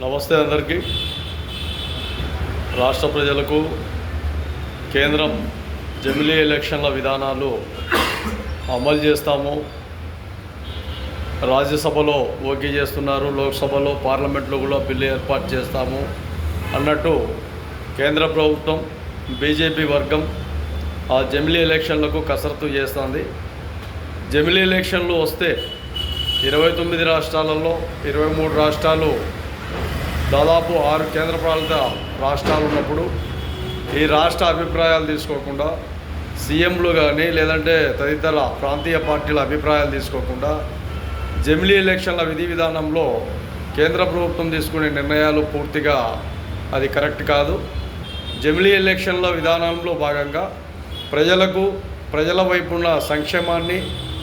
నమస్తే అందరికీ. రాష్ట్ర ప్రజలకు కేంద్రం జమిలీ ఎలక్షన్ల విధానాలు అమలు చేస్తాము, రాజ్యసభలో ఓకే చేస్తున్నారు, లోక్సభలో పార్లమెంట్లో కూడా బిల్లు ఏర్పాటు చేస్తాము అన్నట్టు కేంద్ర ప్రభుత్వం బీజేపీ వర్గం ఆ జమిలీ ఎలక్షన్లకు కసరత్తు చేస్తుంది. జమిలీ ఎలక్షన్లు వస్తే 29 రాష్ట్రాలలో 23 రాష్ట్రాలు, దాదాపు 6 కేంద్రపాలిత రాష్ట్రాలు ఉన్నప్పుడు ఈ రాష్ట్ర అభిప్రాయాలు తీసుకోకుండా సీఎంలు కానీ లేదంటే తదితర ప్రాంతీయ పార్టీల అభిప్రాయాలు తీసుకోకుండా జమిలీ ఎలక్షన్ల విధి విధానంలో కేంద్ర ప్రభుత్వం తీసుకునే నిర్ణయాలు పూర్తిగా అది కరెక్ట్ కాదు. జమిలీ ఎలక్షన్ల విధానంలో భాగంగా ప్రజల వైపున్న సంక్షేమాన్ని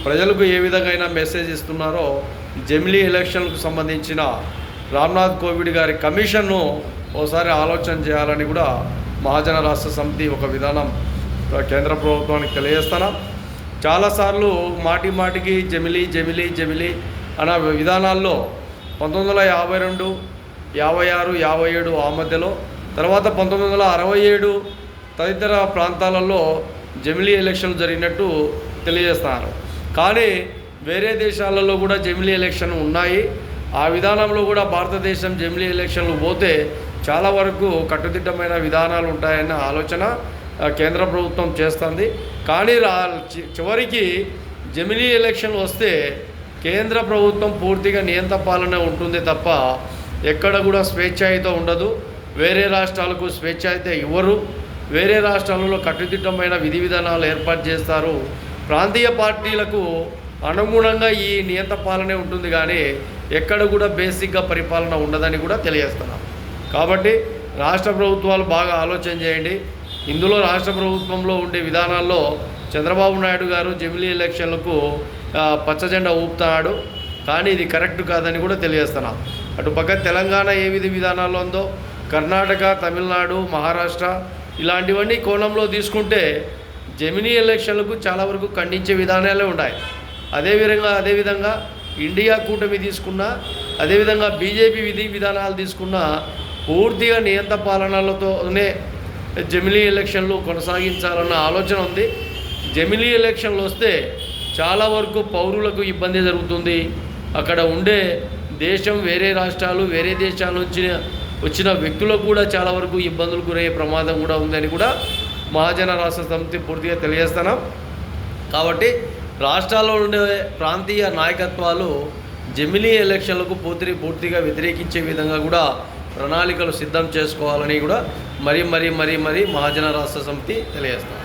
ప్రజలకు ఏ విధంగా మెసేజ్ ఇస్తున్నారో జమిలీ ఎలక్షన్లకు సంబంధించిన రామ్నాథ్ కోవింద్ గారి కమిషన్ను ఒకసారి ఆలోచన చేయాలని కూడా మహాజన రాష్ట్ర సమితి ఒక విధానం కేంద్ర ప్రభుత్వానికి తెలియజేస్తున్నాం. చాలాసార్లు మాటికి జమిలీ అన్న విధానాల్లో 1952, 56, 57 ఆ మధ్యలో, తర్వాత 1967 తదితర ప్రాంతాలలో జమిలీ ఎలక్షన్లు జరిగినట్టు తెలియజేస్తున్నారు. కానీ వేరే దేశాలలో కూడా జమిలీ ఎలక్షన్ ఉన్నాయి. ఆ విధానంలో కూడా భారతదేశం జమిలీ ఎలక్షన్లు పోతే చాలా వరకు కట్టుదిట్టమైన విధానాలు ఉంటాయన్న ఆలోచన కేంద్ర ప్రభుత్వం చేస్తుంది. కానీ చివరికి జమిలీ ఎలక్షన్లు వస్తే కేంద్ర ప్రభుత్వం పూర్తిగా నియంత్రణ పాలన ఉంటుంది తప్ప ఎక్కడ కూడా స్వేచ్ఛాయుత ఉండదు. వేరే రాష్ట్రాలకు స్వేచ్ఛాయుత ఇవ్వరు. వేరే రాష్ట్రాలలో కట్టుదిట్టమైన విధి విధానాలు ఏర్పాటు చేస్తారు. ప్రాంతీయ పార్టీలకు అనుగుణంగా ఈ నియంత్రణ పాలనే ఉంటుంది, కానీ ఎక్కడ కూడా బేసిక్గా పరిపాలన ఉండదని కూడా తెలియజేస్తున్నాం. కాబట్టి రాష్ట్ర ప్రభుత్వాలు బాగా ఆలోచన చేయండి. ఇందులో రాష్ట్ర ప్రభుత్వంలో ఉండే విధానాల్లో చంద్రబాబు నాయుడు గారు జమిలీ ఎలక్షన్లకు పచ్చజెండా ఊపుతున్నాడు, కానీ ఇది కరెక్ట్ కాదని కూడా తెలియజేస్తున్నాం. అటుపక్క తెలంగాణ ఏ విధి విధానాల్లో ఉందో, కర్ణాటక, తమిళనాడు, మహారాష్ట్ర ఇలాంటివన్నీ కోణంలో తీసుకుంటే జమిలీ ఎలక్షన్లకు చాలా వరకు ఖండించే విధానాలే ఉన్నాయి. అదేవిధంగా ఇండియా కూటమి తీసుకున్నా, అదేవిధంగా బీజేపీ విధి విధానాలు తీసుకున్నా పూర్తిగా నియంత్రణ పాలనలతోనే జమిలీ ఎలక్షన్లు కొనసాగించాలన్న ఆలోచన ఉంది. జమిలీ ఎలక్షన్లు వస్తే చాలా వరకు పౌరులకు ఇబ్బంది జరుగుతుంది. అక్కడ ఉండే దేశం, వేరే రాష్ట్రాలు, వేరే దేశాల నుంచి వచ్చిన వ్యక్తులకు కూడా చాలా వరకు ఇబ్బందులు గురయ్యే ప్రమాదం కూడా ఉందని కూడా మహాజన రాష్ట్ర సమితి పూర్తిగా తెలియజేస్తున్నాం. కాబట్టి రాష్ట్రాల్లో ఉండే ప్రాంతీయ నాయకత్వాలు జమిలీ ఎలక్షన్లకు పూర్తిగా వ్యతిరేకించే విధంగా కూడా ప్రణాళికలు సిద్ధం చేసుకోవాలని కూడా మరీ మహాజన రాష్ట్ర సమితి తెలియజేస్తాం.